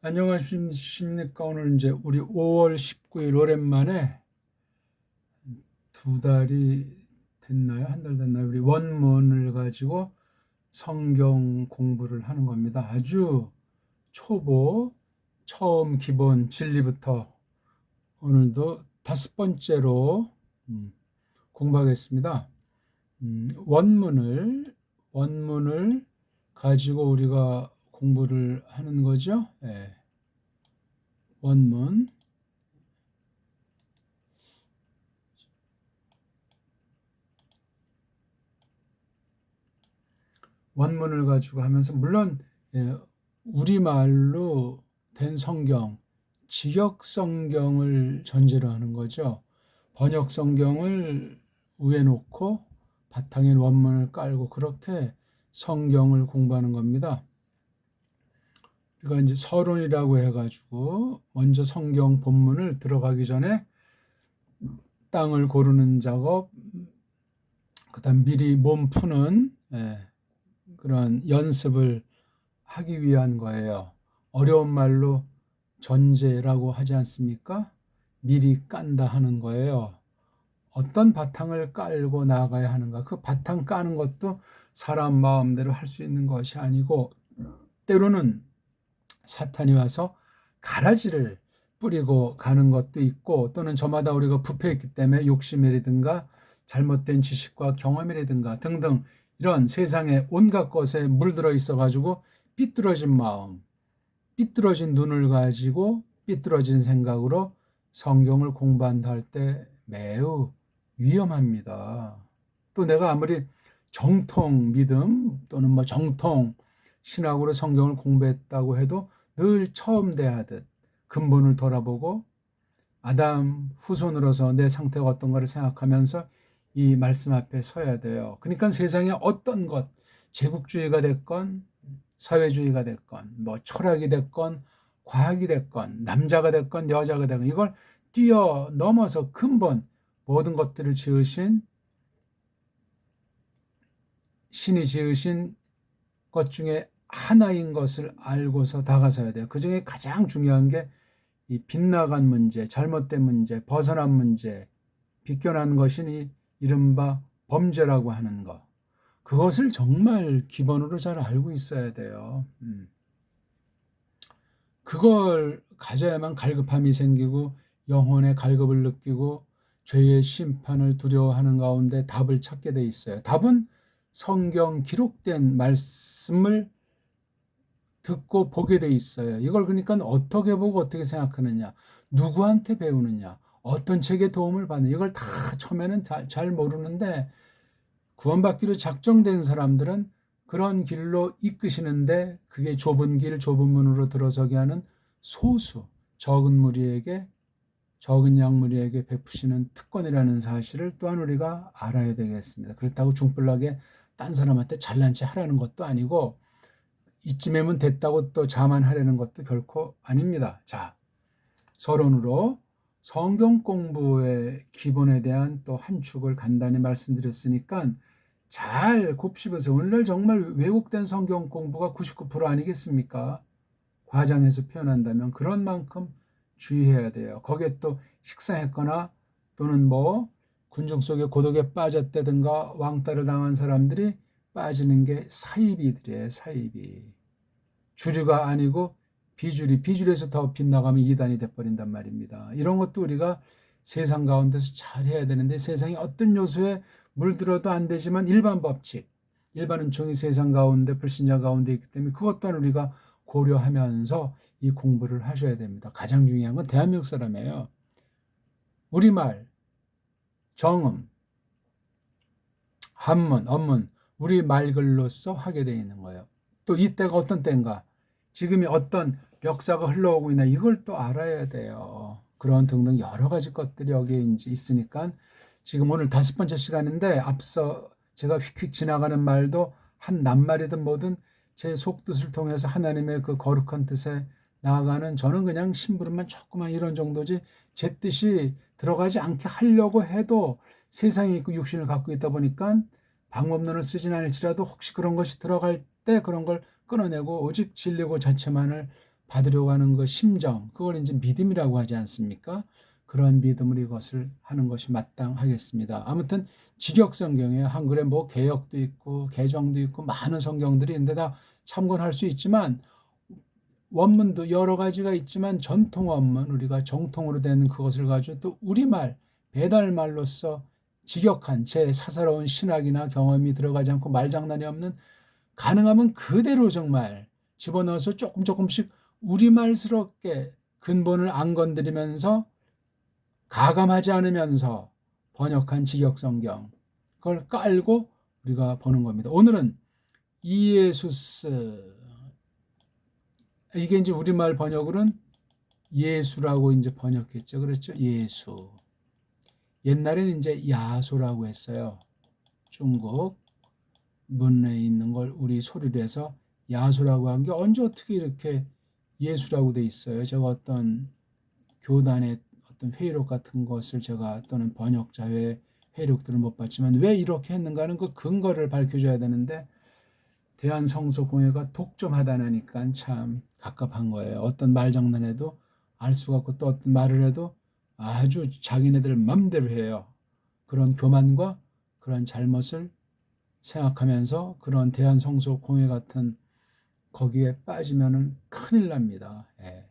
안녕하십니까. 오늘 이제 우리 5월 19일 오랜만에 두 달이 됐나요? 한 달 됐나요? 우리 원문을 가지고 성경 공부를 하는 겁니다. 아주 초보, 처음 기본 진리부터 오늘도 다섯 번째로 공부하겠습니다. 원문을 가지고 우리가 공부를 하는 거죠. 예, 원문. 원문을 가지고 하면서 물론 우리말로 된 성경, 직역 성경을 전제로 하는 거죠. 번역 성경을 위에 놓고 바탕에 원문을 깔고 그렇게 성경을 공부하는 겁니다. 우리가 이제 서론이라고 해가지고 먼저 성경 본문을 들어가기 전에 땅을 고르는 작업, 그다음 미리 몸 푸는 그런 연습을 하기 위한 거예요. 어려운 말로 전제라고 하지 않습니까? 미리 깐다 하는 거예요. 어떤 바탕을 깔고 나가야 하는가. 그 바탕 까는 것도 사람 마음대로 할 수 있는 것이 아니고 때로는 사탄이 와서 가라지를 뿌리고 가는 것도 있고 또는 저마다 우리가 부패했기 때문에 욕심이라든가 잘못된 지식과 경험이라든가 등등 이런 세상에 온갖 것에 물들어 있어 가지고 삐뚤어진 마음, 삐뚤어진 눈을 가지고 삐뚤어진 생각으로 성경을 공부한다 할 때 매우 위험합니다. 또 내가 아무리 정통 믿음 또는 뭐 정통 신학으로 성경을 공부했다고 해도 늘 처음 대하듯 근본을 돌아보고 아담 후손으로서 내 상태가 어떤가를 생각하면서 이 말씀 앞에 서야 돼요. 그러니까 세상에 어떤 것, 제국주의가 됐건 사회주의가 됐건 뭐 철학이 됐건 과학이 됐건 남자가 됐건 여자가 됐건 이걸 뛰어넘어서 근본 모든 것들을 지으신 신이 지으신 것 중에 하나인 것을 알고서 다가서야 돼요. 그 중에 가장 중요한 게 이 빗나간 문제, 잘못된 문제, 벗어난 문제, 비껴난 것이 이 이른바 범죄라고 하는 것. 그것을 정말 기본으로 잘 알고 있어야 돼요. 그걸 가져야만 갈급함이 생기고 영혼의 갈급을 느끼고 죄의 심판을 두려워하는 가운데 답을 찾게 돼 있어요. 답은 성경 기록된 말씀을 듣고 보게 돼 있어요. 이걸 그러니까 어떻게 보고 어떻게 생각하느냐, 누구한테 배우느냐, 어떤 책의 도움을 받느냐, 이걸 다 처음에는 잘 모르는데 구원받기로 작정된 사람들은 그런 길로 이끄시는데 그게 좁은 길, 좁은 문으로 들어서게 하는 소수, 적은 무리에게, 적은 양 무리에게 베푸시는 특권이라는 사실을 또한 우리가 알아야 되겠습니다. 그렇다고 중불나게 딴 사람한테 잘난 체 하라는 것도 아니고 이쯤이면 됐다고 또 자만하려는 것도 결코 아닙니다. 자, 서론으로 성경 공부의 기본에 대한 또 한 축을 간단히 말씀드렸으니까 잘 곱씹으세요. 오늘날 정말 왜곡된 성경 공부가 99% 아니겠습니까? 과장해서 표현한다면 그런 만큼 주의해야 돼요. 거기에 또 식상했거나 또는 뭐 군중 속에 고독에 빠졌다든가 왕따를 당한 사람들이 빠지는 게 사이비들이에요. 사이비. 주류가 아니고 비주류에서 더 빗나가면 이단이 돼버린단 말입니다. 이런 것도 우리가 세상 가운데서 잘 해야 되는데 세상에 어떤 요소에 물들어도 안 되지만 일반 법칙, 일반 은총이 세상 가운데 불신자 가운데 있기 때문에 그것 또한 우리가 고려하면서 이 공부를 하셔야 됩니다. 가장 중요한 건 대한민국 사람이에요. 우리말, 정음, 한문, 언문, 우리 말글로서 하게 되어 있는 거예요. 또 이때가 어떤 때인가, 지금이 어떤 역사가 흘러오고 있나 이걸 또 알아야 돼요. 그런 등등 여러 가지 것들이 여기에 이제 있으니까 지금 오늘 다섯 번째 시간인데 앞서 제가 휙휙 지나가는 말도 한 낱말이든 뭐든 제 속뜻을 통해서 하나님의 그 거룩한 뜻에 나아가는 저는 그냥 심부름만 조그만 이런 정도지 제 뜻이 들어가지 않게 하려고 해도 세상에 있고 육신을 갖고 있다 보니까 방법론을 쓰진 않을지라도 혹시 그런 것이 들어갈 때 그런 걸 끊어내고 오직 진리고 자체만을 받으려고 하는 그 심정, 그걸 이제 믿음이라고 하지 않습니까? 그런 믿음으로 이것을 하는 것이 마땅하겠습니다. 아무튼 직역성경에 한글에 뭐 개역도 있고 개정도 있고 많은 성경들이 있는데 다 참고할 수 있지만 원문도 여러 가지가 있지만 전통 원문, 우리가 정통으로 된 그것을 가지고 또 우리말, 배달말로서 직역한 제 사사로운 신학이나 경험이 들어가지 않고 말장난이 없는, 가능하면 그대로 정말 집어넣어서 조금씩 우리말스럽게 근본을 안 건드리면서 가감하지 않으면서 번역한 직역성경, 그걸 깔고 우리가 보는 겁니다. 오늘은 이예수스, 이게 이제 우리말 번역으로는 예수라고 이제 번역했죠. 그렇죠? 예수. 옛날에는 이제 야소라고 했어요. 중국 문에 있는 걸 우리 소리로 해서 야소라고 한 게 언제 어떻게 이렇게 예수라고 돼 있어요. 제가 어떤 교단의 어떤 회의록 같은 것을 제가 또는 번역자회 회의록들을 못 봤지만 왜 이렇게 했는가 하는 그 근거를 밝혀줘야 되는데 대한성서공회가 독점하다니까 참 갑갑한 거예요. 어떤 말장난해도 알 수가 없고 또 어떤 말을 해도 아주 자기네들 맘대로 해요. 그런 교만과 그런 잘못을 생각하면서 그런 대한성서공회 같은 거기에 빠지면은 큰일 납니다. 예.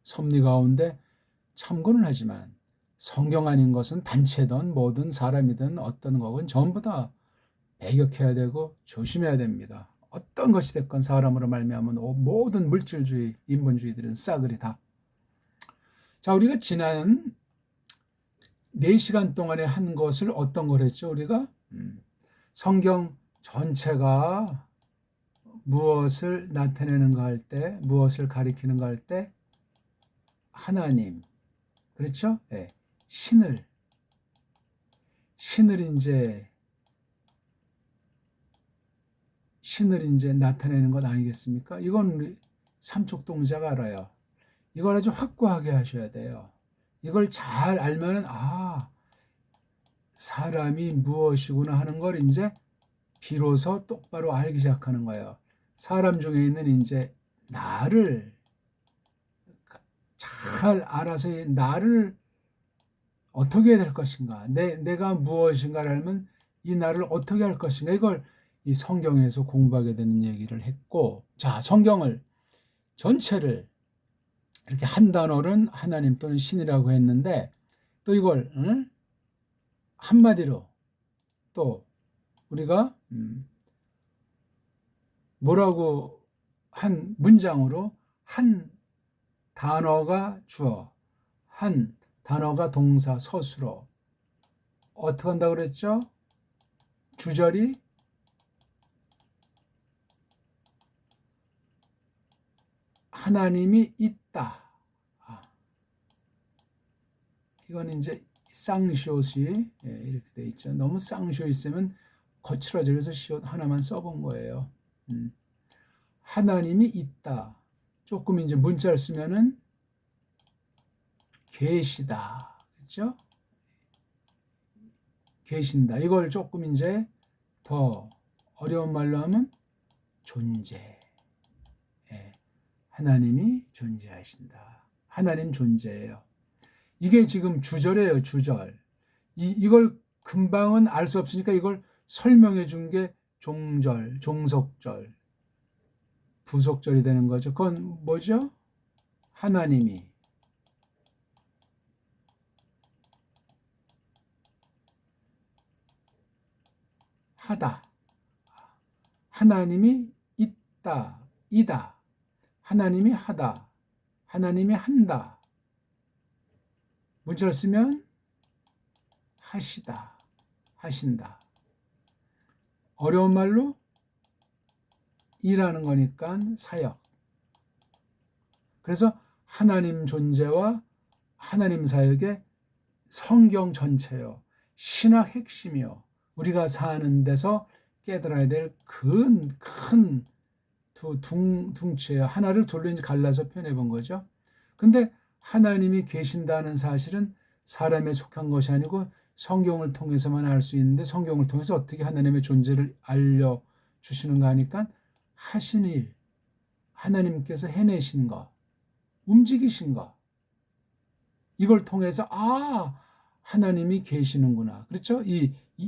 섭리 가운데 참고는 하지만 성경 아닌 것은 단체든 뭐든 사람이든 어떤 거건 전부 다 배격해야 되고 조심해야 됩니다. 어떤 것이 됐건 사람으로 말미암은 모든 물질주의, 인본주의들은 싸그리 다. 자, 우리가 지난 4시간 동안에 한 것을 어떤 걸 했죠? 우리가 성경 전체가 무엇을 나타내는가 할 때, 무엇을 가리키는가 할 때 하나님, 그렇죠? 네. 신을 이제 나타내는 것 아니겠습니까? 이건 우리 삼척동자가 알아요. 이걸 아주 확고하게 하셔야 돼요. 이걸 잘 알면은 사람이 무엇이구나 하는 걸 이제 비로소 똑바로 알기 시작하는 거예요. 사람 중에 있는 이제 나를 잘 알아서 나를 어떻게 해야 될 것인가, 내가 무엇인가를 알면 이 나를 어떻게 할 것인가, 이걸 이 성경에서 공부하게 되는 얘기를 했고, 자, 성경을 전체를 이렇게 한 단어는 하나님 또는 신이라고 했는데 또 이걸 한마디로 또 우리가 뭐라고 한 문장으로 한 단어가 주어, 한 단어가 동사, 서술어. 어떻게 한다고 그랬죠? 주절이 하나님이 있다. 이건 이제 쌍시옷이 이렇게 돼 있죠. 너무 쌍시옷 있으면 거칠어져. 그래서 시옷 하나만 써본 거예요. 하나님이 있다. 조금 이제 문자를 쓰면은 계시다. 그렇죠? 계신다. 이걸 조금 이제 더 어려운 말로 하면 존재. 하나님이 존재하신다. 하나님 존재예요. 이게 지금 주절이에요. 주절. 이걸 금방은 알 수 없으니까 이걸 설명해 준 게 종절, 종속절, 부속절이 되는 거죠. 그건 뭐죠? 하나님이 하다. 하나님이 있다. 이다. 하나님이 하다. 하나님이 한다. 문자를 쓰면 하시다. 하신다. 어려운 말로 일하는 거니까 사역. 그래서 하나님 존재와 하나님 사역의 성경 전체요. 신학 핵심이요. 우리가 사는 데서 깨달아야 될 큰 두 둥치예요. 하나를 둘로 이제 갈라서 표현해 본 거죠. 근데 하나님이 계신다는 사실은 사람에 속한 것이 아니고 성경을 통해서만 알 수 있는데, 성경을 통해서 어떻게 하나님의 존재를 알려주시는가 하니까 하신 일, 하나님께서 해내신 것, 움직이신가? 이걸 통해서 하나님이 계시는구나. 그렇죠?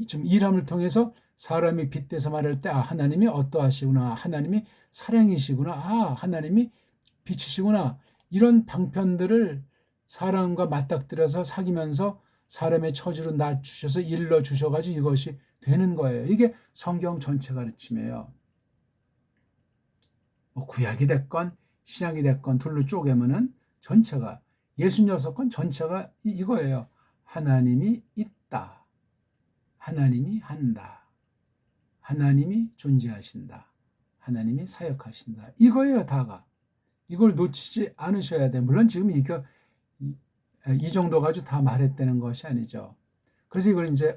좀 일함을 통해서 사람이 빗대서 말할 때 하나님이 어떠하시구나. 하나님이 사랑이시구나. 하나님이 빛이시구나. 이런 방편들을 사람과 맞닥뜨려서 사귀면서 사람의 처지로 낮추셔서 일러주셔가지고 이것이 되는 거예요. 이게 성경 전체 가르침이에요. 뭐 구약이 됐건 신약이 됐건 둘로 쪼개면은 전체가 66권 전체가 이거예요. 하나님이 있다. 하나님이 한다. 하나님이 존재하신다. 하나님이 사역하신다. 이거예요, 다가. 이걸 놓치지 않으셔야 돼. 물론 지금 이 정도 가지고 다 말했다는 것이 아니죠. 그래서 이걸 이제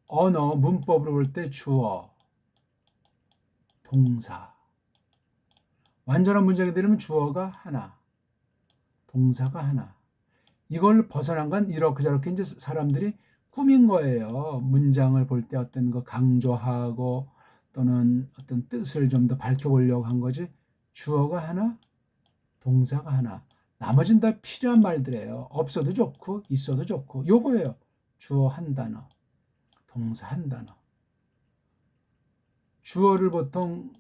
언어, 문법으로 볼 때 주어, 동사. 완전한 문장이 되려면 주어가 하나, 동사가 하나. 이걸 벗어난 건 이렇게 저렇게 이제 사람들이 꾸민 거예요. 문장을 볼 때 어떤 거 강조하고 또는 어떤 뜻을 좀 더 밝혀보려고 한 거지. 주어가 하나, 동사가 하나. 나머지는 다 필요한 말들이에요. 없어도 좋고 있어도 좋고 요거예요. 주어 한 단어, 동사 한 단어. 주어를 보통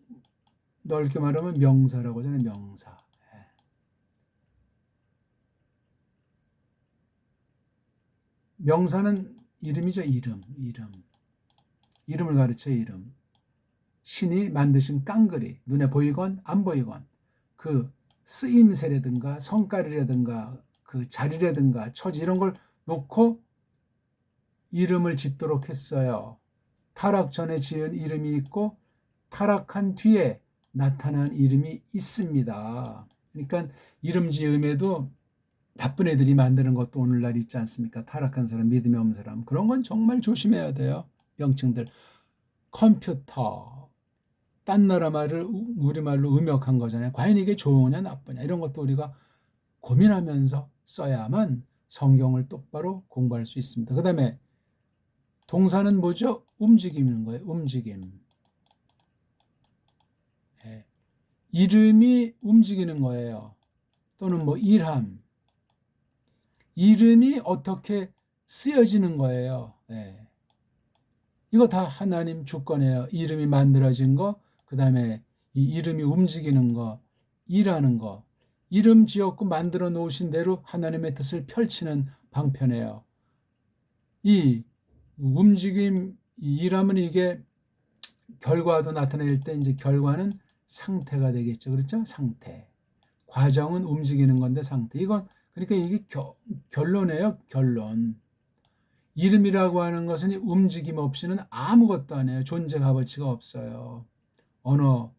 넓게 말하면 명사라고 하잖아요. 명사. 명사는 이름이죠. 이름을 가르쳐요. 이름. 신이 만드신 깡그리, 눈에 보이건 안 보이건 그 쓰임새라든가 성깔이라든가 그 자리라든가 처지 이런 걸 놓고 이름을 짓도록 했어요. 타락 전에 지은 이름이 있고 타락한 뒤에 나타난 이름이 있습니다. 그러니까 이름 지음에도 나쁜 애들이 만드는 것도 오늘날 있지 않습니까? 타락한 사람, 믿음이 없는 사람. 그런 건 정말 조심해야 돼요. 명칭들. 컴퓨터. 딴 나라 말을 우리말로 음역한 거잖아요. 과연 이게 좋으냐 나쁘냐 이런 것도 우리가 고민하면서 써야만 성경을 똑바로 공부할 수 있습니다. 그 다음에 동사는 뭐죠? 움직이는 거예요. 움직임. 이름이 움직이는 거예요. 또는 뭐 일함. 이름이 어떻게 쓰여지는 거예요. 이거 다 하나님 주권이에요. 이름이 만들어진 거, 그 다음에 이 이름이 움직이는 거, 일하는 거. 이름 지었고 만들어 놓으신 대로 하나님의 뜻을 펼치는 방편이에요. 이 움직임, 이 일하면 이게 결과도 나타낼 때 이제 결과는 상태가 되겠죠. 그렇죠? 상태. 과정은 움직이는 건데 상태. 이건 그러니까 이게 결론이에요. 결론. 이름이라고 하는 것은 움직임 없이는 아무것도 안 해요. 존재 값어치가 없어요. 언어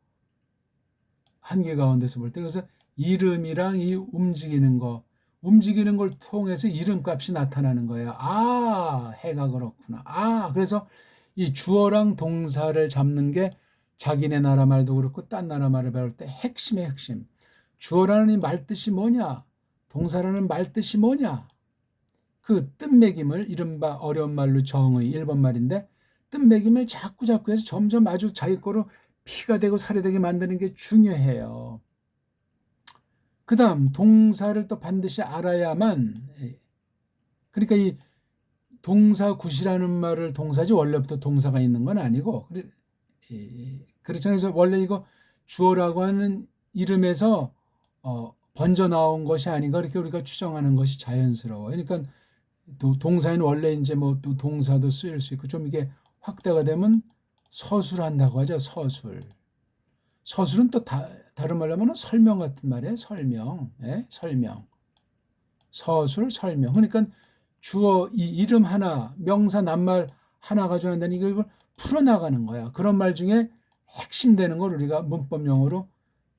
한계 가운데서 볼 때. 그래서 이름이랑 이 움직이는 걸 통해서 이름값이 나타나는 거예요. 해가 그렇구나. 그래서 이 주어랑 동사를 잡는 게 자기네 나라 말도 그렇고 딴 나라 말을 배울 때 핵심의 핵심. 주어라는 이 말뜻이 뭐냐? 동사라는 말뜻이 뭐냐? 그 뜻매김을 이른바 어려운 말로 정의 일본 말인데 뜻매김을 자꾸 해서 점점 아주 자기 거로 피가 되고 살이 되게 만드는 게 중요해요. 그 다음 동사를 또 반드시 알아야만 그러니까 이 동사굿이라는 말을 동사지 원래부터 동사가 있는 건 아니고 그렇잖아요. 그래서 원래 이거 주어라고 하는 이름에서 번져 나온 것이 아닌가 이렇게 우리가 추정하는 것이 자연스러워요. 그러니까 동사에는 원래 이제 뭐 또 동사도 쓰일 수 있고 좀 이게 확대가 되면 서술한다고 하죠. 서술은 또 다른 말로 하면 설명 같은 말이에요. 설명. 서술, 설명. 그러니까 주어 이 이름 하나, 명사 낱말 하나 가지고 한다는 이걸 풀어나가는 거야. 그런 말 중에 핵심 되는 걸 우리가 문법 용어로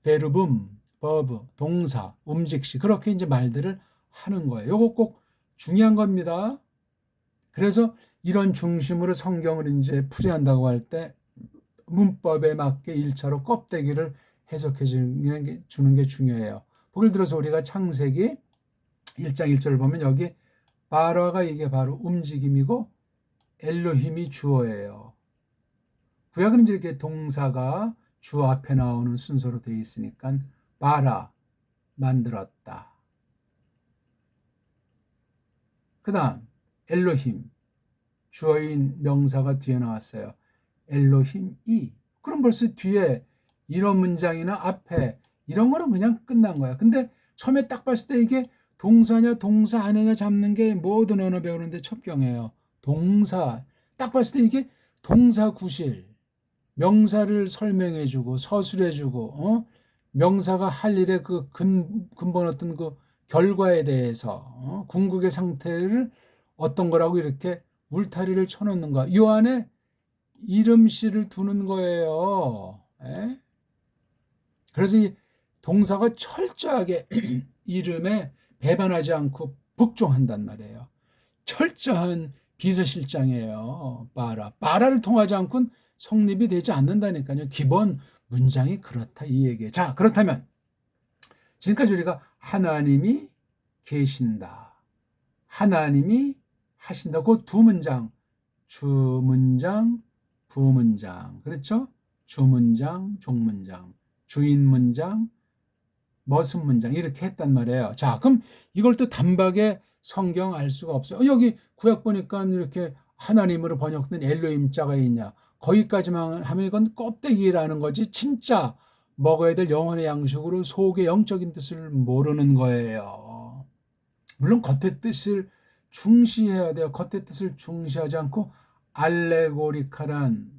베르붐, 버브, 동사, 움직시 그렇게 이제 말들을 하는 거예요. 요거 꼭 중요한 겁니다. 그래서 이런 중심으로 성경을 이제 풀이한다고 할 때 문법에 맞게 1차로 껍데기를 해석해 주는 게 중요해요. 예를 들어서 우리가 창세기 1장 1절을 보면 여기 바라가 이게 바로 움직임이고 엘로힘이 주어예요. 구약은 이제 이렇게 동사가 주어 앞에 나오는 순서로 되어 있으니까 바라 만들었다. 그 다음 엘로힘, 주어인 명사가 뒤에 나왔어요. 엘로힘이. 그럼 벌써 뒤에 이런 문장이나 앞에 이런 거는 그냥 끝난 거야. 근데 처음에 딱 봤을 때 이게 동사냐 동사 아니냐 잡는 게 모든 언어 배우는데 첩경이에요. 동사. 딱 봤을 때 이게 동사 구실. 명사를 설명해주고 서술해주고 명사가 할 일의 그 근본 어떤 그 결과에 대해서 궁극의 상태를 어떤 거라고 이렇게 울타리를 쳐놓는가. 이 안에 이름씨를 두는 거예요. 에? 그래서 이 동사가 철저하게 이름에 배반하지 않고 복종한단 말이에요. 철저한 비서실장이에요. 바라를 통하지 않고는 성립이 되지 않는다니까요. 기본 문장이 그렇다 이 얘기예요. 자, 그렇다면 지금까지 우리가 하나님이 계신다, 하나님이 하신다, 그 두 문장, 주문장, 부문장, 그렇죠? 주문장, 종문장, 주인 문장, 머슴 문장 이렇게 했단 말이에요. 자, 그럼 이걸 또 단박에 성경 알 수가 없어요. 여기 구약 보니까 이렇게 하나님으로 번역된 엘로힘 자가 있냐. 거기까지만 하면 이건 껍데기라는 거지 진짜 먹어야 될 영혼의 양식으로 속의 영적인 뜻을 모르는 거예요. 물론 겉의 뜻을 중시해야 돼요. 겉의 뜻을 중시하지 않고 알레고리칼한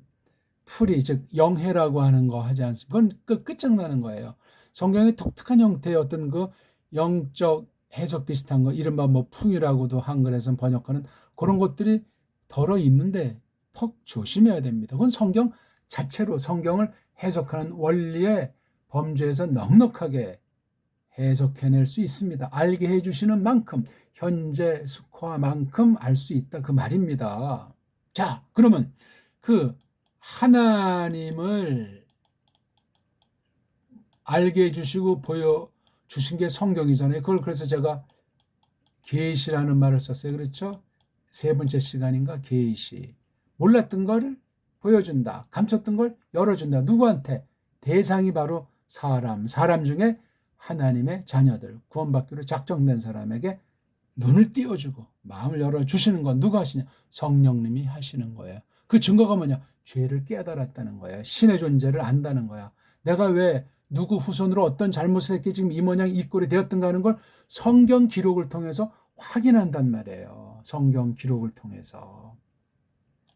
풀이 즉 영해라고 하는 거 하지 않습니까? 그건 끝장나는 거예요. 성경의 독특한 형태의 어떤 그 영적 해석 비슷한 거 이른바 뭐 풍이라고도 한글에서는 번역하는 그런 것들이 덜어 있는데 퍽 조심해야 됩니다. 그건 성경 자체로 성경을 해석하는 원리의 범주에서 넉넉하게 해석해낼 수 있습니다. 알게 해주시는 만큼 현재 스코어만큼 알 수 있다 그 말입니다. 자, 그러면 그 하나님을 알게 해주시고 보여주신 게 성경이잖아요. 그걸 그래서 제가 계시라는 말을 썼어요. 그렇죠? 세 번째 시간인가 계시. 몰랐던 걸 보여준다. 감췄던 걸 열어준다. 누구한테? 대상이 바로 사람 중에 하나님의 자녀들, 구원받기로 작정된 사람에게 눈을 띄워주고 마음을 열어주시는 건 누가 하시냐? 성령님이 하시는 거예요. 그 증거가 뭐냐? 죄를 깨달았다는 거예요. 신의 존재를 안다는 거야. 내가 왜 누구 후손으로 어떤 잘못을 했기에 지금 이 모양 이 꼴이 되었던가 하는 걸 성경 기록을 통해서 확인한단 말이에요. 성경 기록을 통해서.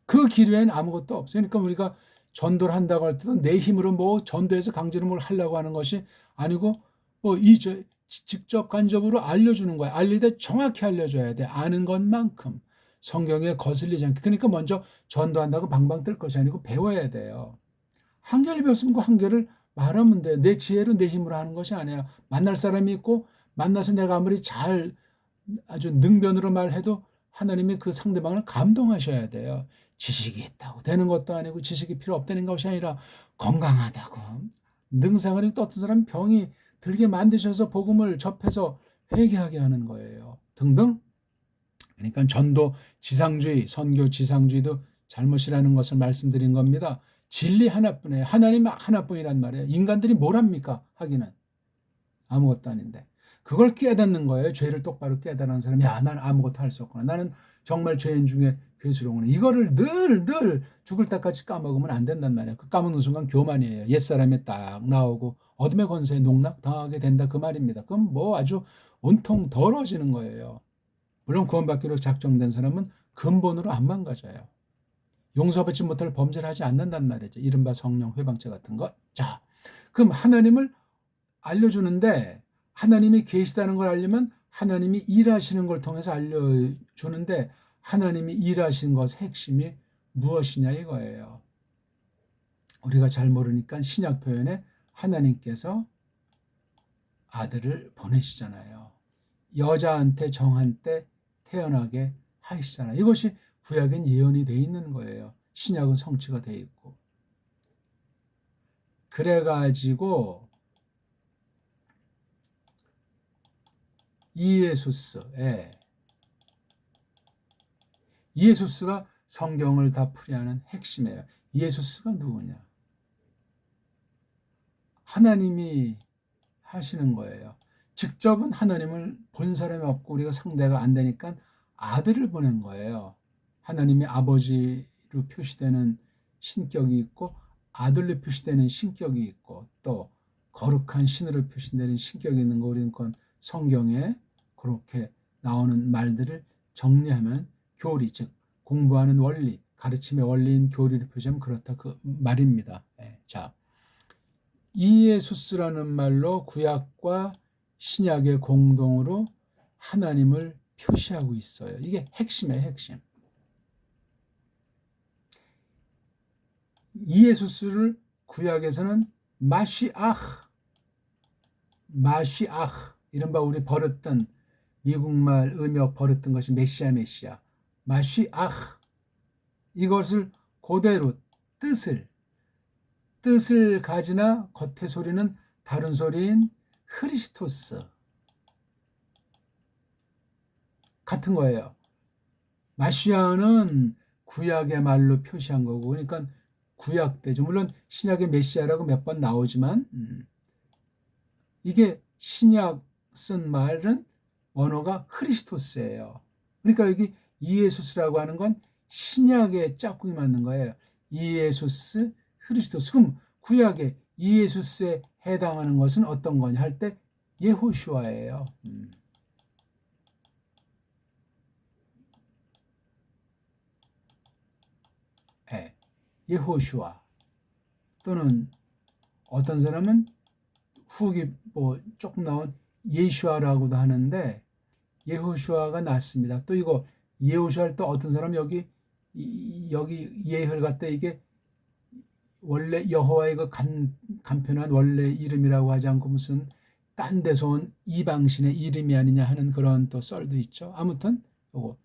그 기류에는 아무것도 없어요. 그러니까 우리가 전도를 한다고 할 때도 내 힘으로 뭐 전도해서 강제로 뭘 하려고 하는 것이 아니고 뭐 직접 간접으로 알려주는 거야. 알리되 정확히 알려줘야 돼. 아는 것만큼 성경에 거슬리지 않게. 그러니까 먼저 전도한다고 방방 뜰 것이 아니고 배워야 돼요. 한계를 배웠으면 그 한계를 말하면 돼. 내 지혜로 내 힘으로 하는 것이 아니야. 만날 사람이 있고 만나서 내가 아무리 잘 아주 능변으로 말해도 하나님이 그 상대방을 감동하셔야 돼요. 지식이 있다고 되는 것도 아니고 지식이 필요 없다는 것이 아니라 건강하다고 능상을 입고 어떤 사람 병이 들게 만드셔서 복음을 접해서 회개하게 하는 거예요. 등등. 그러니까 전도 지상주의, 선교 지상주의도 잘못이라는 것을 말씀드린 겁니다. 진리 하나뿐이에요. 하나님 하나뿐이란 말이에요. 인간들이 뭘 합니까? 하기는 아무것도 아닌데. 그걸 깨닫는 거예요. 죄를 똑바로 깨달은 사람이 나는 아무것도 할 수 없구나. 나는 정말 죄인 중에 괴수로구나. 이거를 늘 죽을 때까지 까먹으면 안 된단 말이에요. 그 까먹는 순간 교만이에요. 옛사람이 딱 나오고 어둠의 권세에 농락당하게 된다 그 말입니다. 그럼 뭐 아주 온통 더러워지는 거예요. 물론 구원받기로 작정된 사람은 근본으로 안 망가져요. 용서받지 못할 범죄를 하지 않는단 말이죠. 이른바 성령 회방죄 같은 것. 자, 그럼 하나님을 알려주는데 하나님이 계시다는 걸 알려면 하나님이 일하시는 걸 통해서 알려주는데 하나님이 일하신 것의 핵심이 무엇이냐 이거예요. 우리가 잘 모르니까 신약 표현에 하나님께서 아들을 보내시잖아요. 여자한테 정한 때 태어나게 하시잖아요. 이것이 구약엔 예언이 돼 있는 거예요. 신약은 성취가 돼 있고. 그래가지고 이에수스가 성경을 다 풀이하는 핵심이에요. 이에수스가 누구냐? 하나님이 하시는 거예요. 직접은 하나님을 본 사람이 없고 우리가 상대가 안 되니까 아들을 보낸 거예요. 하나님이 아버지로 표시되는 신격이 있고 아들로 표시되는 신격이 있고 또 거룩한 신으로 표시되는 신격이 있는 거 우리는 성경에 그렇게 나오는 말들을 정리하면 교리, 즉 공부하는 원리, 가르침의 원리인 교리를 표시하면 그렇다 그 말입니다. 자, 이에수스라는 말로 구약과 신약의 공동으로 하나님을 표시하고 있어요. 이게 핵심이에요, 핵심. 이에수스를 구약에서는 마시아흐, 이른바 우리 버렸던 미국말 음역 버렸던 것이 메시아, 마시아흐, 이것을 그대로 뜻을 가지나 겉의 소리는 다른 소리인 크리스토스 같은 거예요. 마시아는 구약의 말로 표시한 거고, 그러니까 구약 때죠. 물론 신약의 메시아라고 몇 번 나오지만 이게 신약 쓴 말은 원어가 크리스토스예요. 그러니까 여기 이에수스라고 하는 건 신약의 짝꿍이 맞는 거예요. 이에수스, 크리스토스. 그럼 구약의 이에수스에 해당하는 것은 어떤 거냐 할 때 예호슈아예요. 네. 예호슈아 또는 어떤 사람은 후기 조금 나온 예슈아라고도 하는데 예호슈아가 낫습니다. 또 이거 예호슈아를 또 어떤 사람 여기 예흘 갖다 이게 원래 여호와의 그 간편한 원래 이름이라고 하지 않고 무슨 딴 데서 온 이방신의 이름이 아니냐 하는 그런 또 썰도 있죠. 아무튼 요거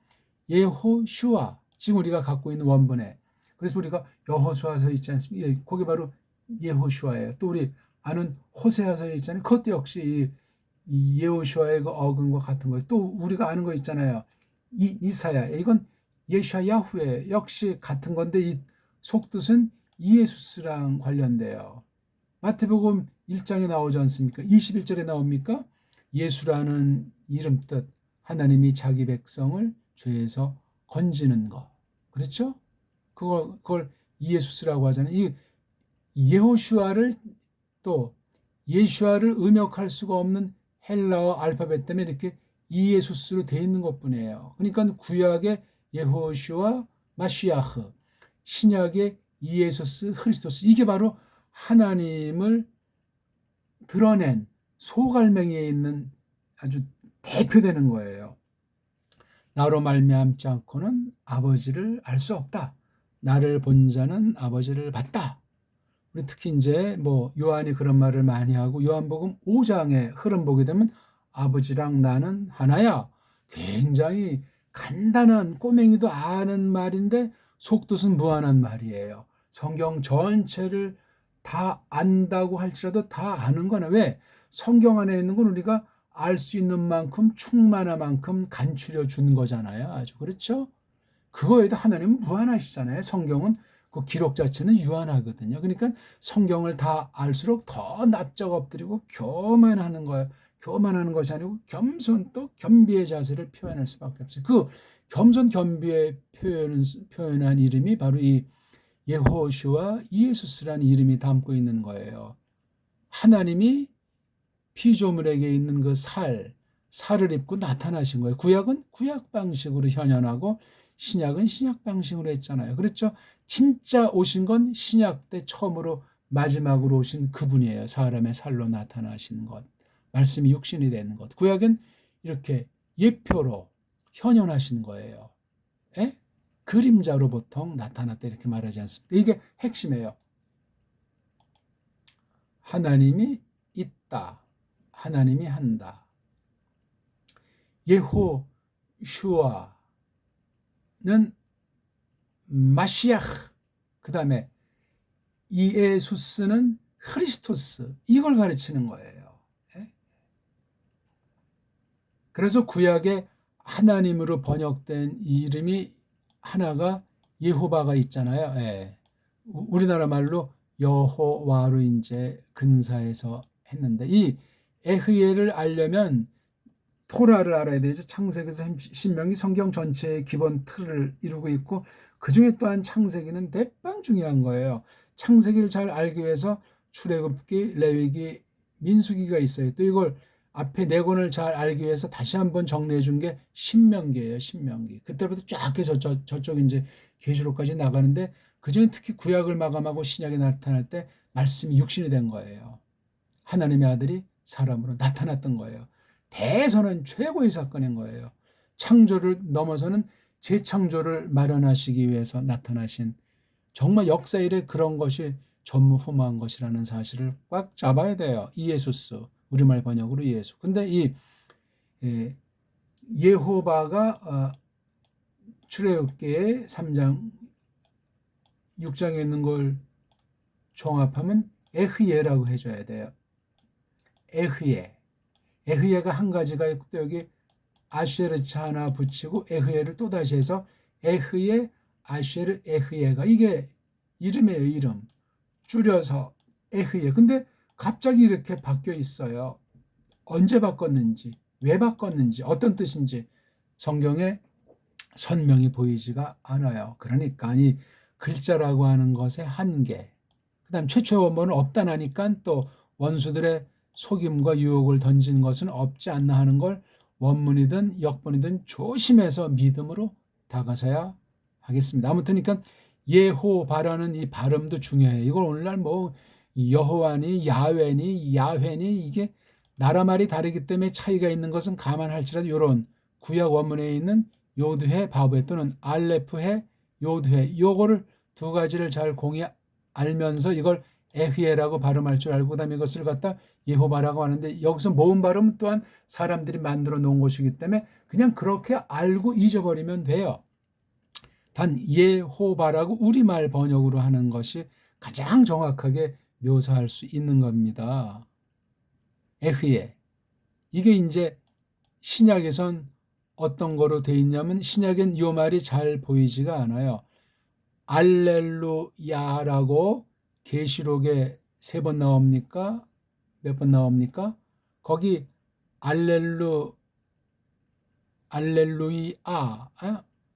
예호슈아 지금 우리가 갖고 있는 원본에 그래서 우리가 여호수아서 있지 않습니까? 거기 바로 예호슈아예요. 또 우리 아는 호세아서 있잖아요. 그것도 역시 이 예호슈아의 그 어근과 같은 거예요. 또 우리가 아는 거 있잖아요. 이사야 이건 예샤야후에 역시 같은 건데 이 속뜻은 이에수스랑 관련돼요. 마태복음 1장에 나오지 않습니까? 21절에 나옵니까? 예수라는 이름 뜻 하나님이 자기 백성을 죄에서 건지는 거. 그렇죠? 그걸 이에수스라고 하잖아요. 이 예호슈아를 또 예슈아를 음역할 수가 없는 헬라어 알파벳 때문에 이렇게 이에수스로 되어 있는 것뿐이에요. 그러니까 구약의 예호슈아 마시아흐, 신약의 이에수스 크리스토스, 이게 바로 하나님을 드러낸 소갈맹이에 있는 아주 대표되는 거예요. 나로 말미암지 않고는 아버지를 알 수 없다. 나를 본 자는 아버지를 봤다. 우리 특히 이제 요한이 그런 말을 많이 하고 요한복음 5장의 흐름 보게 되면 아버지랑 나는 하나야. 굉장히 간단한 꼬맹이도 아는 말인데 속뜻은 무한한 말이에요. 성경 전체를 다 안다고 할지라도 다 아는 거나 왜? 성경 안에 있는 건 우리가 알 수 있는 만큼 충만한 만큼 간추려 준 거잖아요. 아주 그렇죠? 그거에도 하나님은 무한하시잖아요. 성경은 그 기록 자체는 유한하거든요. 그러니까 성경을 다 알수록 더 납작 엎드리고 교만하는 거예요. 교만하는 것이 아니고 겸손 또 겸비의 자세를 표현할 수밖에 없어요. 그 겸손 겸비의 표현한 이름이 바로 이 예호슈아 이에수스라는 이름이 담고 있는 거예요. 하나님이 피조물에게 있는 그 살을 입고 나타나신 거예요. 구약은 구약 방식으로 현현하고 신약은 신약 방식으로 했잖아요. 그렇죠? 진짜 오신 건 신약 때 처음으로 마지막으로 오신 그분이에요. 사람의 살로 나타나신 것. 말씀이 육신이 되는 것. 구약은 이렇게 예표로 현현하신 거예요. 에? 그림자로 보통 나타났다 이렇게 말하지 않습니까? 이게 핵심이에요. 하나님이 있다. 하나님이 한다. 예호슈아는 마시아흐, 그 다음에 이에수스는 크리스토스, 이걸 가르치는 거예요. 그래서 구약에 하나님으로 번역된 이름이 하나가 예호바가 있잖아요. 우리나라 말로 여호와로 이제 근사해서 했는데 이 에흐예를 알려면 토라를 알아야 되죠. 창세기에서 신명기 성경 전체의 기본 틀을 이루고 있고 그중에 또한 창세기는 대빵 중요한 거예요. 창세기를 잘 알기 위해서 출애굽기, 레위기, 민수기가 있어요. 또 이걸 앞에 네 권을 잘 알기 위해서 다시 한번 정리해 준 게 신명기예요. 신명기. 그때부터 쫙 해서 저쪽 이제 계시록까지 나가는데 그중에 특히 구약을 마감하고 신약이 나타날 때 말씀이 육신이 된 거예요. 하나님의 아들이 사람으로 나타났던 거예요. 대선은 최고의 사건인 거예요. 창조를 넘어서는 재창조를 마련하시기 위해서 나타나신 정말 역사 이래 그런 것이 전무후무한 것이라는 사실을 꽉 잡아야 돼요. 이에수스, 우리말 번역으로 예수. 근데 이 예호바가 출애굽기의 3장 6장에 있는 걸 종합하면 에흐예라고 해줘야 돼요. 에흐예. 에흐예가 한 가지가 있고 또 여기 아쉐르츠 하나 붙이고 에흐예를 또다시 해서 에흐예, 아쉐르, 에흐예가 이게 이름이에요. 이름. 줄여서 에흐예. 근데 갑자기 이렇게 바뀌어 있어요. 언제 바꿨는지, 왜 바꿨는지, 어떤 뜻인지 성경에 선명히 보이지가 않아요. 그러니까 이 글자라고 하는 것의 한계, 그 다음 최초의 원본은 없다 나니까 또 원수들의 속임과 유혹을 던진 것은 없지 않나 하는 걸 원문이든 역본이든 조심해서 믿음으로 다가서야 하겠습니다. 아무튼 그러니까 예호바라는 이 발음도 중요해요. 이걸 오늘날 뭐 여호와니 야훼니 야훼니 이게 나라 말이 다르기 때문에 차이가 있는 것은 감안할지라도 이런 구약 원문에 있는 요드해 바브해 또는 알레프해 요드해 요거를 두 가지를 잘 공히 알면서 이걸 에흐예라고 발음할 줄 알고 그다음에 이것을 갖다 예호바라고 하는데 여기서 모음 발음 또한 사람들이 만들어 놓은 것이기 때문에 그냥 그렇게 알고 잊어버리면 돼요. 단 예호바라고 우리말 번역으로 하는 것이 가장 정확하게 묘사할 수 있는 겁니다. 에흐예. 이게 이제 신약에선 어떤 거로 돼 있냐면 신약엔 이 말이 잘 보이지가 않아요. 알렐루야라고 계시록에 3번 나옵니까? 몇 번 나옵니까? 거기 알렐루이아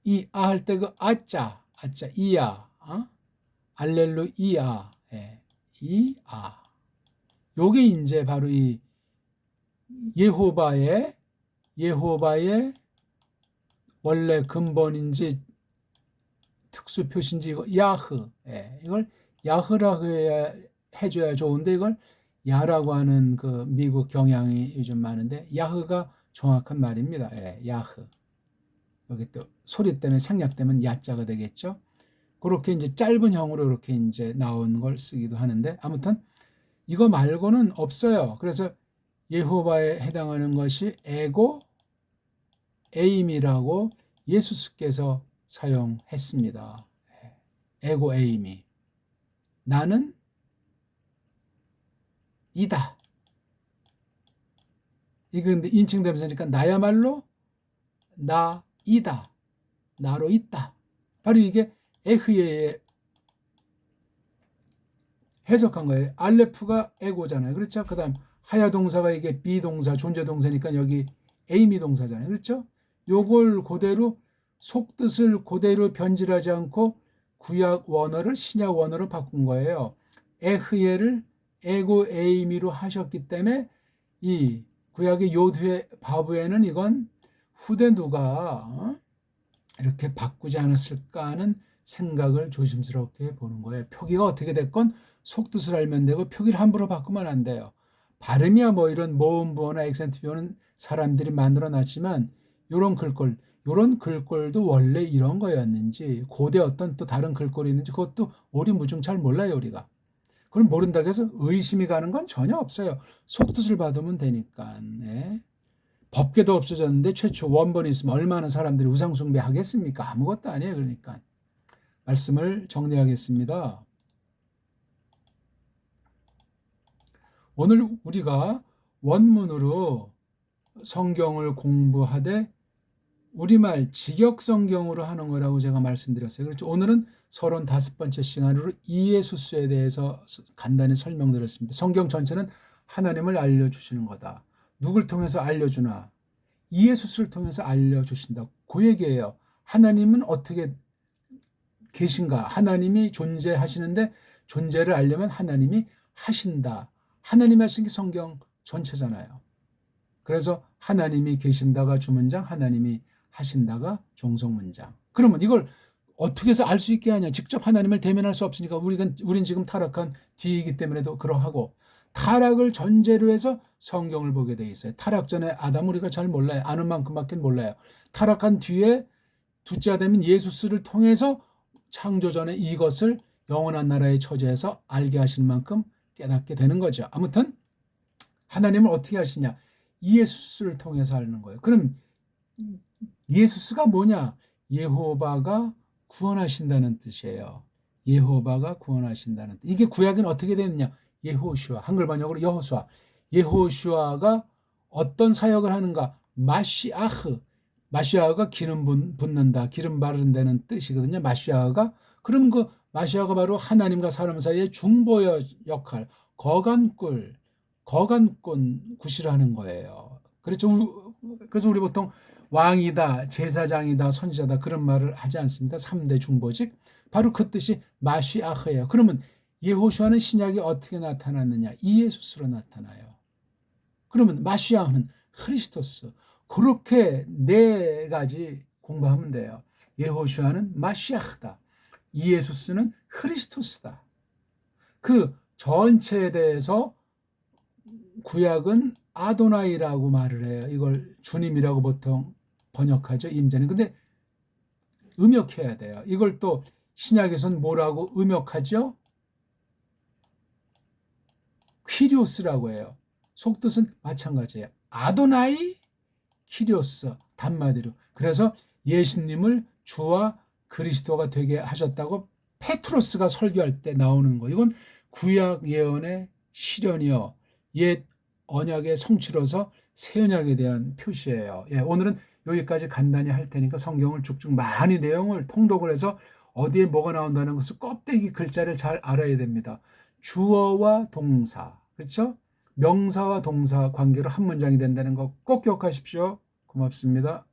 이 아 할 때 그 아자 이야 알렐루이아 이아 요게 이제 바로 이 예호바의 원래 근본인지 특수 표시인지 이거 야흐 이걸 야흐라고 해줘야 좋은데 이걸 야라고 하는 그 미국 경향이 요즘 많은데 야흐가 정확한 말입니다. 야흐. 여기 또 소리 때문에 생략되면 야자가 되겠죠. 그렇게 이제 짧은 형으로 이렇게 이제 나온 걸 쓰기도 하는데 아무튼 이거 말고는 없어요. 그래서 예호바에 해당하는 것이 에고 에임이라고 예수스께서 사용했습니다. 에고 에임이 나는 이다. 이거 근데 인칭대명사니까 나야말로 나이다. 나로 있다. 바로 이게 에흐예의 해석한 거예요. 알레프가 에고잖아요. 그렇죠? 그 다음 하야 동사가 이게 비동사, 존재 동사니까 여기 에이미 동사잖아요. 그렇죠? 요걸 그대로 속뜻을 그대로 변질하지 않고 구약 원어를 신약 원어로 바꾼 거예요. 에흐예를 에고 에이미로 하셨기 때문에 이 구약의 요드의 바브에는 이건 후대 누가 이렇게 바꾸지 않았을까 하는 생각을 조심스럽게 보는 거예요. 표기가 어떻게 됐건 속뜻을 알면 되고 표기를 함부로 바꾸면 안 돼요. 발음이야 뭐 이런 모음부호나 액센트 비호는 사람들이 만들어 놨지만 이런 글꼴도 원래 이런 거였는지 고대 어떤 또 다른 글꼴이 있는지 그것도 오리무중 잘 몰라요 우리가. 그걸 모른다고 해서 의심이 가는 건 전혀 없어요. 속뜻을 받으면 되니까. 법계도 없어졌는데 최초 원본이 있으면 얼마나 사람들이 우상숭배 하겠습니까? 아무것도 아니에요. 그러니까 말씀을 정리하겠습니다. 오늘 우리가 원문으로 성경을 공부하되 우리말 직역성경으로 하는 거라고 제가 말씀드렸어요. 그렇죠? 오늘은 35번째 시간으로 이에수스에 대해서 간단히 설명드렸습니다. 성경 전체는 하나님을 알려주시는 거다. 누굴 통해서 알려주나? 예수를 통해서 알려주신다. 그 얘기예요. 하나님은 어떻게 계신가? 하나님이 존재하시는데 존재를 알려면 하나님이 하신다. 하나님이 하신 게 성경 전체잖아요. 그래서 하나님이 계신다가 주문장, 하나님이 하신다가 종속문장. 그러면 이걸 어떻게 해서 알 수 있게 하냐? 직접 하나님을 대면할 수 없으니까 우린 지금 타락한 뒤이기 때문에도 그러하고, 타락을 전제로 해서 성경을 보게 돼 있어요. 타락 전에 아담 우리가 잘 몰라요. 아는 만큼밖에 몰라요. 타락한 뒤에 둘째 아담인 예수스를 통해서 창조 전에 이것을 영원한 나라의 처지에서 알게 하시는 만큼 깨닫게 되는 거죠. 아무튼 하나님을 어떻게 하시냐? 예수스를 통해서 아는 거예요. 그럼 예수스가 뭐냐? 여호와가 구원하신다는 뜻이에요. 여호와가 구원하신다는 뜻. 이게 구약은 어떻게 되느냐? 여호슈아, 한글 번역으로 여호수아. 여호슈아가 어떤 사역을 하는가? 마시아흐. 마시아가 기름 붓는다, 기름 바른다는 뜻이거든요. 마시아가. 그럼 그 마시아가 바로 하나님과 사람 사이의 중보 역할, 거간꾼 구실을 하는 거예요. 그렇죠. 그래서 우리 보통 왕이다, 제사장이다, 선지자다 그런 말을 하지 않습니까? 3대 중보직. 바로 그 뜻이 마시아흐예요. 그러면 여호수아는 신약이 어떻게 나타났느냐? 이예수스로 나타나요. 그러면 마시아흐는 크리스토스. 그렇게 네 가지 공부하면 돼요. 여호수아는 마시아흐다. 이예수스는 크리스토스다. 그 전체에 대해서 구약은 아도나이라고 말을 해요. 이걸 주님이라고 보통 번역하죠. 임재는. 근데 음역해야 돼요. 이걸 또 신약에서는 뭐라고 음역하죠? 퀴리오스라고 해요. 속뜻은 마찬가지예요. 아도나이 키리오스, 단마디로. 그래서 예수님을 주와 그리스도가 되게 하셨다고 페트로스가 설교할 때 나오는 거. 이건 구약 예언의 실현이요, 옛 언약의 성취로서 새 언약에 대한 표시예요. 예, 오늘은 여기까지 간단히 할 테니까 성경을 쭉쭉 많이 내용을 통독을 해서 어디에 뭐가 나온다는 것을 껍데기 글자를 잘 알아야 됩니다. 주어와 동사, 그렇죠? 명사와 동사 관계로 한 문장이 된다는 거 꼭 기억하십시오. 고맙습니다.